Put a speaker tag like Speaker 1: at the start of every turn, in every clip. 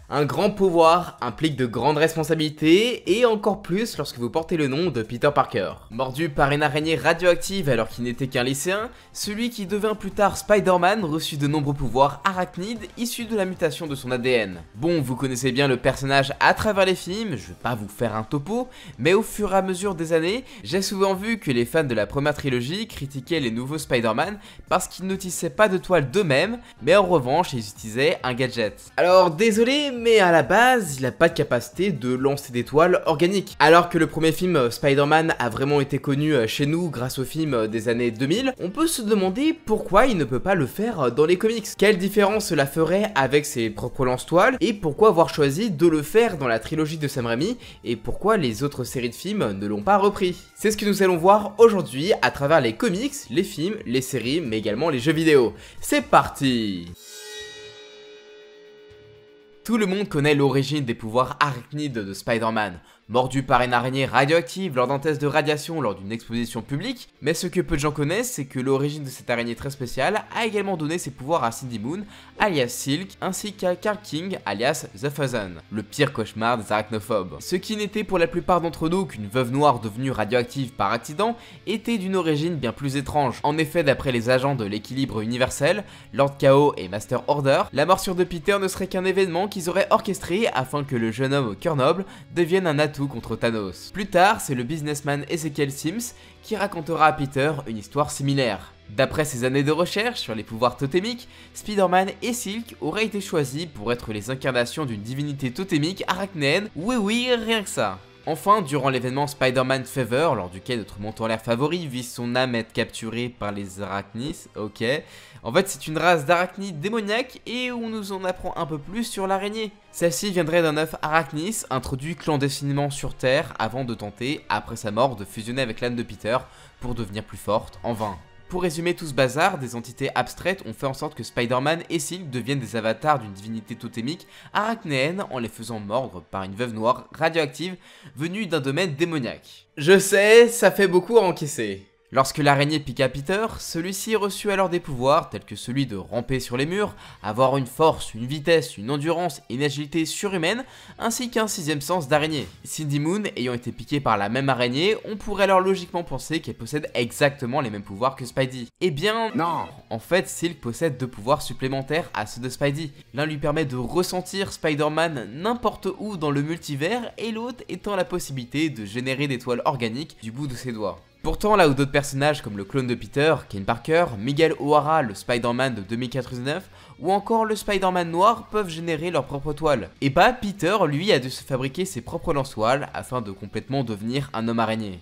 Speaker 1: Un grand pouvoir implique de grandes responsabilités, et encore plus lorsque vous portez le nom de Peter Parker. Mordu par une araignée radioactive alors qu'il n'était qu'un lycéen, celui qui devint plus tard Spider-Man reçut de nombreux pouvoirs arachnides issus de la mutation de son ADN. Bon, vous connaissez bien le personnage à travers les films, je vais pas vous faire un topo, mais au fur et à mesure des années, j'ai souvent vu que les fans de la première trilogie critiquaient les nouveaux Spider-Man parce qu'ils ne tissaient pas de toile d'eux-mêmes, mais en revanche ils utilisaient un gadget. Alors désolé, mais à la base, il n'a pas de capacité de lancer des toiles organiques. Alors que le premier film Spider-Man a vraiment été connu chez nous grâce au film des années 2000, on peut se demander pourquoi il ne peut pas le faire dans les comics. Quelle différence cela ferait avec ses propres lance-toiles, et pourquoi avoir choisi de le faire dans la trilogie de Sam Raimi, et pourquoi les autres séries de films ne l'ont pas repris. C'est ce que nous allons voir aujourd'hui à travers les comics, les films, les séries, mais également les jeux vidéo. C'est parti! Tout le monde connaît l'origine des pouvoirs arachnides de Spider-Man. Mordu par une araignée radioactive lors d'un test de radiation lors d'une exposition publique, mais ce que peu de gens connaissent, c'est que l'origine de cette araignée très spéciale a également donné ses pouvoirs à Cindy Moon, alias Silk, ainsi qu'à Carl King, alias The Fuzzen, le pire cauchemar des arachnophobes. Ce qui n'était pour la plupart d'entre nous qu'une veuve noire devenue radioactive par accident, était d'une origine bien plus étrange. En effet, d'après les agents de l'équilibre universel, Lord Chaos et Master Order, la morsure de Peter ne serait qu'un événement qu'ils auraient orchestré afin que le jeune homme au cœur noble devienne un atout contre Thanos. Plus tard, c'est le businessman Ezekiel Sims qui racontera à Peter une histoire similaire. D'après ses années de recherche sur les pouvoirs totémiques, Spider-Man et Silk auraient été choisis pour être les incarnations d'une divinité totémique arachnéenne, oui, rien que ça. Enfin, durant l'événement Spider-Man Fever, lors duquel notre mentor-l'air favori vise son âme à être capturée par les arachnis, ok. En fait, c'est une race d'arachnides démoniaques et on nous en apprend un peu plus sur l'araignée. Celle-ci viendrait d'un œuf arachnis introduit clandestinement sur Terre avant de tenter, après sa mort, de fusionner avec l'âme de Peter pour devenir plus forte, en vain. Pour résumer tout ce bazar, des entités abstraites ont fait en sorte que Spider-Man et Silk deviennent des avatars d'une divinité totémique arachnéenne en les faisant mordre par une veuve noire radioactive venue d'un domaine démoniaque. Je sais, ça fait beaucoup à encaisser. Lorsque l'araignée piqua Peter, celui-ci reçut alors des pouvoirs tels que celui de ramper sur les murs, avoir une force, une vitesse, une endurance et une agilité surhumaine, ainsi qu'un sixième sens d'araignée. Cindy Moon ayant été piquée par la même araignée, on pourrait alors logiquement penser qu'elle possède exactement les mêmes pouvoirs que Spidey. Eh bien non. En fait, Silk possède deux pouvoirs supplémentaires à ceux de Spidey. L'un lui permet de ressentir Spider-Man n'importe où dans le multivers, et l'autre étant la possibilité de générer des toiles organiques du bout de ses doigts. Pourtant, là où d'autres personnages comme le clone de Peter, Ken Parker, Miguel O'Hara, le Spider-Man de 2099, ou encore le Spider-Man noir peuvent générer leur propre toile. Et bah, Peter, lui, a dû se fabriquer ses propres lance-toiles afin de complètement devenir un homme araignée.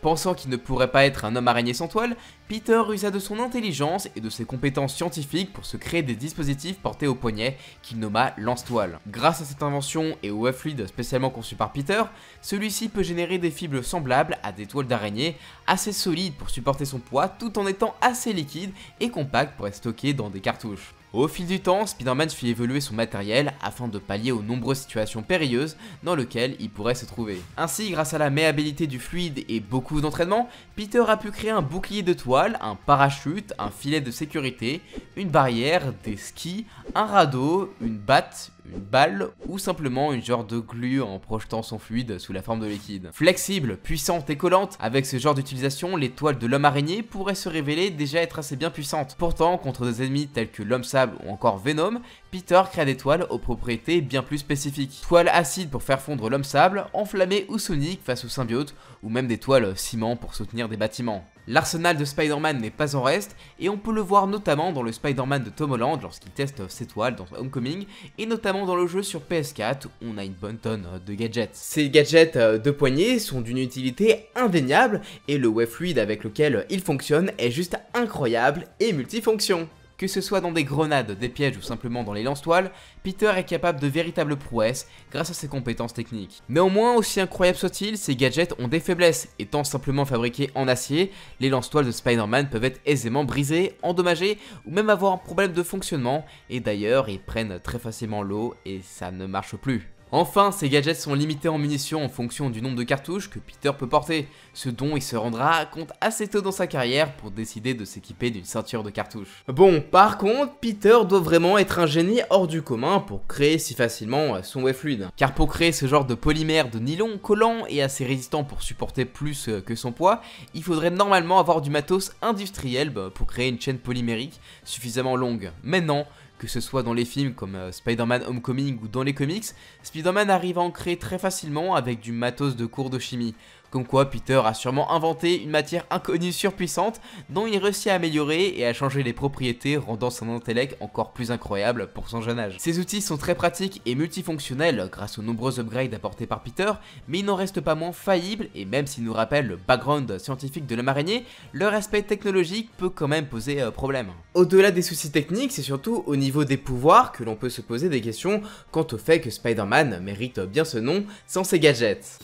Speaker 1: Pensant qu'il ne pourrait pas être un homme araignée sans toile, Peter usa de son intelligence et de ses compétences scientifiques pour se créer des dispositifs portés au poignet qu'il nomma lance-toile. Grâce à cette invention et au web fluide spécialement conçu par Peter, celui-ci peut générer des fibres semblables à des toiles d'araignée, assez solides pour supporter son poids tout en étant assez liquides et compacts pour être stockés dans des cartouches. Au fil du temps, Spider-Man fit évoluer son matériel afin de pallier aux nombreuses situations périlleuses dans lesquelles il pourrait se trouver. Ainsi, grâce à la maniabilité du fluide et beaucoup d'entraînement, Peter a pu créer un bouclier de toile, un parachute, un filet de sécurité, une barrière, des skis, un radeau, une batte, une balle ou simplement une genre de glue en projetant son fluide sous la forme de liquide. Flexible, puissante et collante, avec ce genre d'utilisation, les toiles de l'homme araignée pourraient se révéler déjà être assez bien puissantes. Pourtant, contre des ennemis tels que l'homme sable ou encore Venom, Peter crée des toiles aux propriétés bien plus spécifiques. Toiles acides pour faire fondre l'homme sable, enflammées ou soniques face aux symbiotes, ou même des toiles ciment pour soutenir des bâtiments. L'arsenal de Spider-Man n'est pas en reste, et on peut le voir notamment dans le Spider-Man de Tom Holland lorsqu'il teste ses toiles dans Homecoming, et notamment dans le jeu sur PS4 où on a une bonne tonne de gadgets. Ces gadgets de poignée sont d'une utilité indéniable, et le web fluide avec lequel ils fonctionnent est juste incroyable et multifonction. Que ce soit dans des grenades, des pièges ou simplement dans les lance-toiles, Peter est capable de véritables prouesses grâce à ses compétences techniques. Néanmoins, aussi incroyable soit-il, ces gadgets ont des faiblesses. Étant simplement fabriqués en acier, les lance-toiles de Spider-Man peuvent être aisément brisées, endommagées ou même avoir un problème de fonctionnement, et d'ailleurs ils prennent très facilement l'eau et ça ne marche plus. Enfin, ces gadgets sont limités en munitions en fonction du nombre de cartouches que Peter peut porter, ce dont il se rendra compte assez tôt dans sa carrière pour décider de s'équiper d'une ceinture de cartouches. Bon, par contre, Peter doit vraiment être un génie hors du commun pour créer si facilement son wave fluide. Car pour créer ce genre de polymère de nylon collant et assez résistant pour supporter plus que son poids, il faudrait normalement avoir du matos industriel pour créer une chaîne polymérique suffisamment longue. Mais non, que ce soit dans les films comme Spider-Man Homecoming ou dans les comics, Spider-Man arrive à en créer très facilement avec du matos de cours de chimie. Comme quoi Peter a sûrement inventé une matière inconnue surpuissante dont il réussit à améliorer et à changer les propriétés, rendant son intellect encore plus incroyable pour son jeune âge. Ces outils sont très pratiques et multifonctionnels grâce aux nombreux upgrades apportés par Peter, mais ils n'en restent pas moins faillibles et même s'ils nous rappellent le background scientifique de l'homme araignée, leur aspect technologique peut quand même poser problème. Au-delà des soucis techniques, c'est surtout au niveau des pouvoirs que l'on peut se poser des questions quant au fait que Spider-Man mérite bien ce nom sans ses gadgets.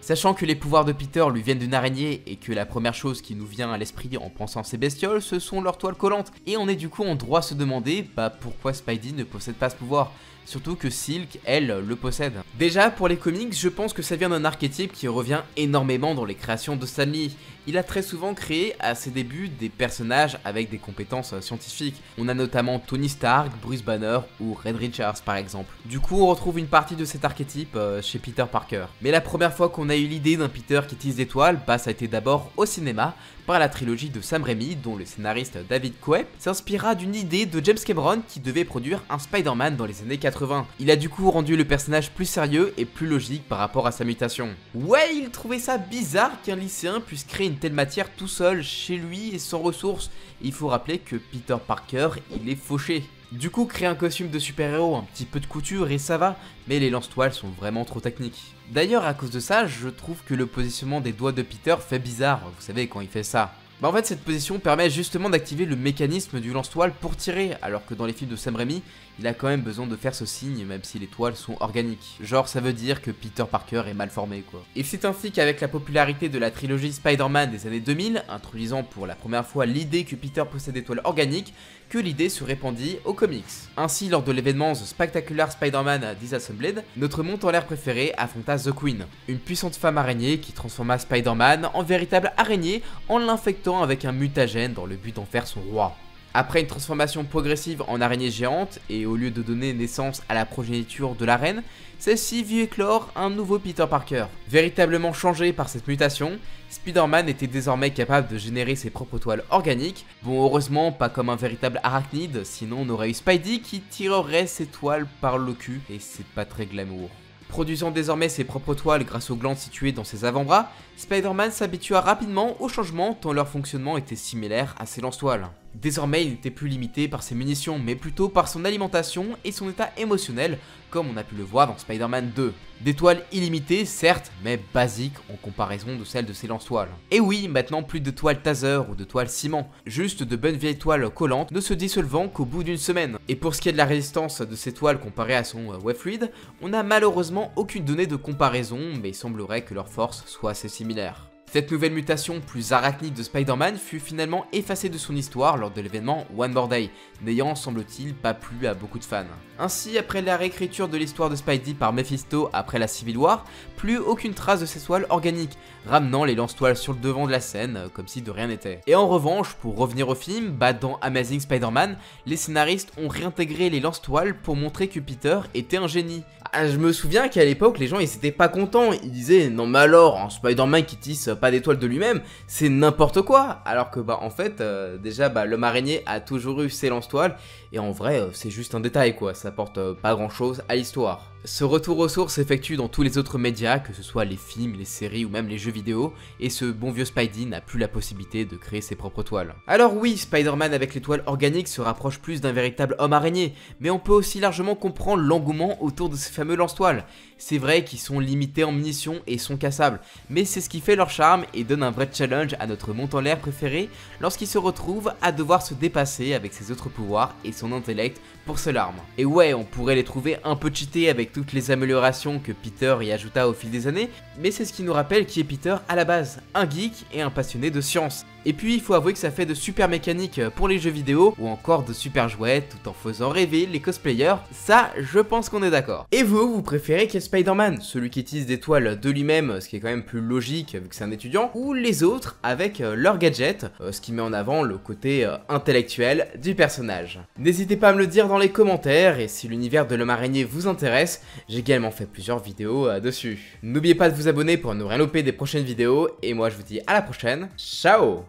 Speaker 1: Sachant que les pouvoirs de Peter lui viennent d'une araignée et que la première chose qui nous vient à l'esprit en pensant ces bestioles, ce sont leurs toiles collantes. Et on est du coup en droit à se demander pourquoi Spidey ne possède pas ce pouvoir. Surtout que Silk, elle, le possède. Déjà, pour les comics, je pense que ça vient d'un archétype qui revient énormément dans les créations de Stan Lee. Il a très souvent créé à ses débuts des personnages avec des compétences scientifiques. On a notamment Tony Stark, Bruce Banner ou Reed Richards par exemple. Du coup, on retrouve une partie de cet archétype chez Peter Parker. Mais la première fois qu'on a eu l'idée d'un Peter qui tisse des toiles, ça a été d'abord au cinéma, par la trilogie de Sam Raimi, dont le scénariste David Koepp s'inspira d'une idée de James Cameron qui devait produire un Spider-Man dans les années 80. Il a du coup rendu le personnage plus sérieux et plus logique par rapport à sa mutation. Ouais, il trouvait ça bizarre qu'un lycéen puisse créer une telle matière tout seul, chez lui et sans ressources. Il faut rappeler que Peter Parker, il est fauché. Du coup, créer un costume de super-héros, un petit peu de couture et ça va, mais les lance-toiles sont vraiment trop techniques. D'ailleurs, à cause de ça, je trouve que le positionnement des doigts de Peter fait bizarre, vous savez quand il fait ça. En fait, cette position permet justement d'activer le mécanisme du lance-toile pour tirer, alors que dans les films de Sam Raimi, il a quand même besoin de faire ce signe, même si les toiles sont organiques. Genre, ça veut dire que Peter Parker est mal formé, quoi. Et c'est ainsi qu'avec la popularité de la trilogie Spider-Man des années 2000, introduisant pour la première fois l'idée que Peter possède des toiles organiques, que l'idée se répandit aux comics. Ainsi, lors de l'événement The Spectacular Spider-Man Disassembled, notre monte en l'air préféré affronta The Queen, une puissante femme araignée qui transforma Spider-Man en véritable araignée en l'infectant avec un mutagène dans le but d'en faire son roi. Après une transformation progressive en araignée géante, et au lieu de donner naissance à la progéniture de la reine, celle-ci vit éclore un nouveau Peter Parker. Véritablement changé par cette mutation, Spider-Man était désormais capable de générer ses propres toiles organiques. Bon, heureusement, pas comme un véritable arachnide, sinon on aurait eu Spidey qui tirerait ses toiles par le cul, et c'est pas très glamour. Produisant désormais ses propres toiles grâce aux glandes situées dans ses avant-bras, Spider-Man s'habitua rapidement aux changements tant leur fonctionnement était similaire à ses lance-toiles. Désormais, il n'était plus limité par ses munitions, mais plutôt par son alimentation et son état émotionnel, comme on a pu le voir dans Spider-Man 2. Des toiles illimitées, certes, mais basiques en comparaison de celles de ses lance-toiles. Et oui, maintenant plus de toiles taser ou de toiles ciment, juste de bonnes vieilles toiles collantes ne se dissolvant qu'au bout d'une semaine. Et pour ce qui est de la résistance de ces toiles comparée à son wave fluid, on n'a malheureusement aucune donnée de comparaison, mais il semblerait que leur force soit assez similaire. Cette nouvelle mutation plus arachnide de Spider-Man fut finalement effacée de son histoire lors de l'événement One More Day, n'ayant semble-t-il pas plu à beaucoup de fans. Ainsi, après la réécriture de l'histoire de Spidey par Mephisto après la Civil War, plus aucune trace de ces toiles organiques, ramenant les lance-toiles sur le devant de la scène comme si de rien n'était. Et en revanche, pour revenir au film, dans Amazing Spider-Man, les scénaristes ont réintégré les lance-toiles pour montrer que Peter était un génie. Je me souviens qu'à l'époque, les gens ils étaient pas contents, ils disaient non mais alors, un Spider-Man qui tisse pas d'étoiles de lui-même, c'est n'importe quoi. Alors que en fait, déjà l'homme araignée a toujours eu ses lance-toiles, et en vrai c'est juste un détail quoi, ça apporte pas grand chose à l'histoire. Ce retour aux sources s'effectue dans tous les autres médias, que ce soit les films, les séries ou même les jeux vidéo, et ce bon vieux Spidey n'a plus la possibilité de créer ses propres toiles. Alors oui, Spider-Man avec les toiles organiques se rapproche plus d'un véritable homme araignée, mais on peut aussi largement comprendre l'engouement autour de ces fameux lance-toiles. C'est vrai qu'ils sont limités en munitions et sont cassables, mais c'est ce qui fait leur charme et donne un vrai challenge à notre monte en l'air préféré lorsqu'il se retrouve à devoir se dépasser avec ses autres pouvoirs et son intellect pour seule arme. Et ouais, on pourrait les trouver un peu cheatés avec toutes les améliorations que Peter y ajouta au fil des années, mais c'est ce qui nous rappelle qui est Peter à la base, un geek et un passionné de science. Et puis il faut avouer que ça fait de super mécaniques pour les jeux vidéo, ou encore de super jouets tout en faisant rêver les cosplayers, ça je pense qu'on est d'accord. Et vous préférez quel Spider-Man? Celui qui utilise des toiles de lui-même, ce qui est quand même plus logique vu que c'est un étudiant, ou les autres avec leurs gadgets, ce qui met en avant le côté intellectuel du personnage? N'hésitez pas à me le dire dans les commentaires, et si l'univers de l'homme araignée vous intéresse, j'ai également fait plusieurs vidéos dessus. N'oubliez pas de vous abonner pour ne rien louper des prochaines vidéos, et moi je vous dis à la prochaine, ciao!